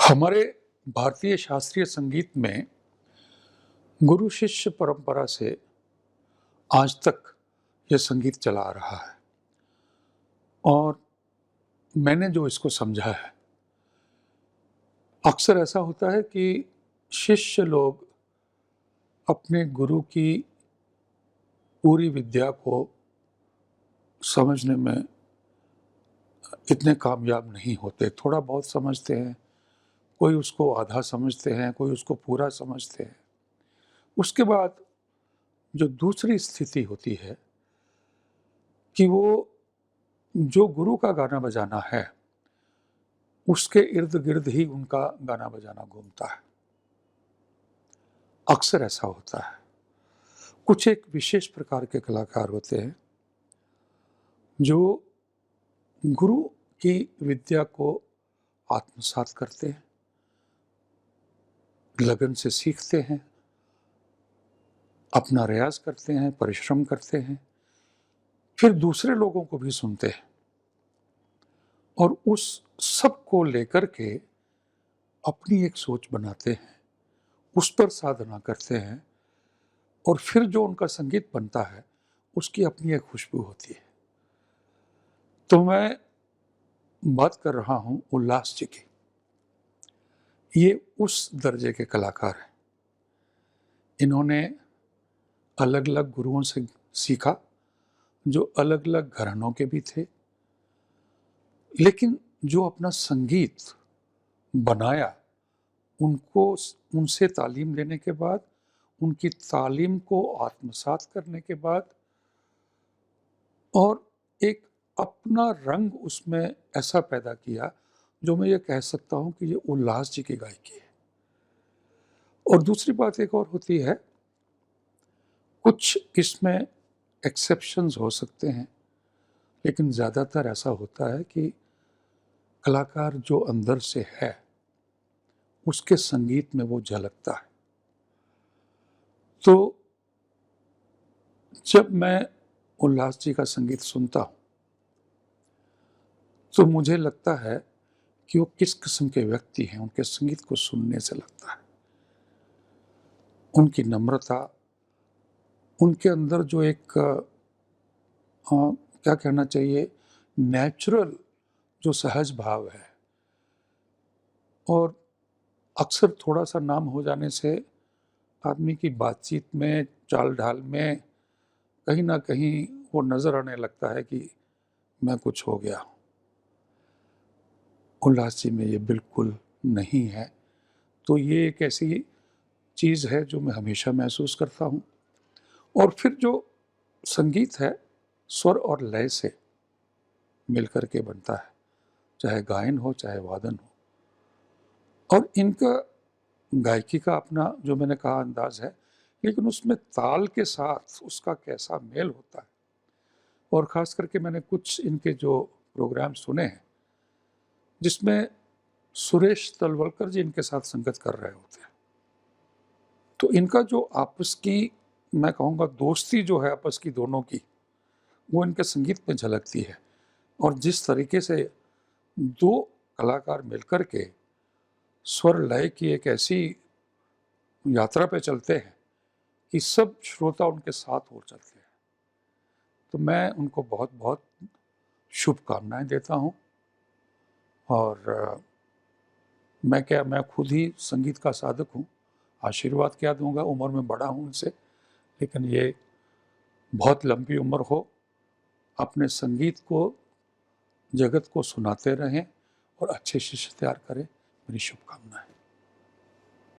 हमारे भारतीय शास्त्रीय संगीत में गुरु शिष्य परंपरा से आज तक यह संगीत चला आ रहा है और मैंने जो इसको समझा है, अक्सर ऐसा होता है कि शिष्य लोग अपने गुरु की पूरी विद्या को समझने में इतने कामयाब नहीं होते। थोड़ा बहुत समझते हैं, कोई उसको आधा समझते हैं, कोई उसको पूरा समझते हैं। उसके बाद जो दूसरी स्थिति होती है कि वो जो गुरु का गाना बजाना है, उसके इर्द गिर्द ही उनका गाना बजाना घूमता है। अक्सर ऐसा होता है। कुछ एक विशेष प्रकार के कलाकार होते हैं जो गुरु की विद्या को आत्मसात करते हैं, लगन से सीखते हैं, अपना रियाज करते हैं, परिश्रम करते हैं, फिर दूसरे लोगों को भी सुनते हैं और उस सब को लेकर के अपनी एक सोच बनाते हैं, उस पर साधना करते हैं और फिर जो उनका संगीत बनता है उसकी अपनी एक खुशबू होती है। तो मैं बात कर रहा हूँ उल्लास जी की। ये उस दर्जे के कलाकार हैं। इन्होंने अलग अलग गुरुओं से सीखा जो अलग अलग घरानों के भी थे, लेकिन जो अपना संगीत बनाया, उनको उनसे तालीम लेने के बाद, उनकी तालीम को आत्मसात करने के बाद और एक अपना रंग उसमें ऐसा पैदा किया जो मैं ये कह सकता हूँ कि ये उल्लास जी की गायकी है। और दूसरी बात एक और होती है, कुछ इसमें एक्सेप्शंस हो सकते हैं, लेकिन ज़्यादातर ऐसा होता है कि कलाकार जो अंदर से है उसके संगीत में वो झलकता है। तो जब मैं उल्लास जी का संगीत सुनता हूँ तो मुझे लगता है कि वो किस किस्म के व्यक्ति हैं। उनके संगीत को सुनने से लगता है उनकी नम्रता, उनके अंदर जो एक क्या कहना चाहिए, नेचुरल जो सहज भाव है। और अक्सर थोड़ा सा नाम हो जाने से आदमी की बातचीत में, चाल ढाल में कहीं ना कहीं वो नज़र आने लगता है कि मैं कुछ हो गया हूँ। उल्लास जी में ये बिल्कुल नहीं है। तो ये एक ऐसी चीज़ है जो मैं हमेशा महसूस करता हूँ। और फिर जो संगीत है स्वर और लय से मिलकर के बनता है, चाहे गायन हो चाहे वादन हो। और इनका गायकी का अपना जो मैंने कहा अंदाज है, लेकिन उसमें ताल के साथ उसका कैसा मेल होता है। और ख़ास करके मैंने कुछ इनके जो प्रोग्राम सुने हैं जिसमें सुरेश तलवलकर जी इनके साथ संगत कर रहे होते हैं, तो इनका जो आपस की, मैं कहूँगा दोस्ती जो है आपस की दोनों की, वो इनके संगीत में झलकती है। और जिस तरीके से दो कलाकार मिलकर के स्वर लय की एक ऐसी यात्रा पे चलते हैं कि सब श्रोता उनके साथ हो चलते हैं। तो मैं उनको बहुत बहुत शुभकामनाएं देता हूँ। और मैं खुद ही संगीत का साधक हूँ। आशीर्वाद क्या दूंगा, उम्र में बड़ा हूँ उनसे, लेकिन ये बहुत लंबी उम्र हो, अपने संगीत को जगत को सुनाते रहें और अच्छे शिष्य तैयार करें। मेरी शुभकामनाएं।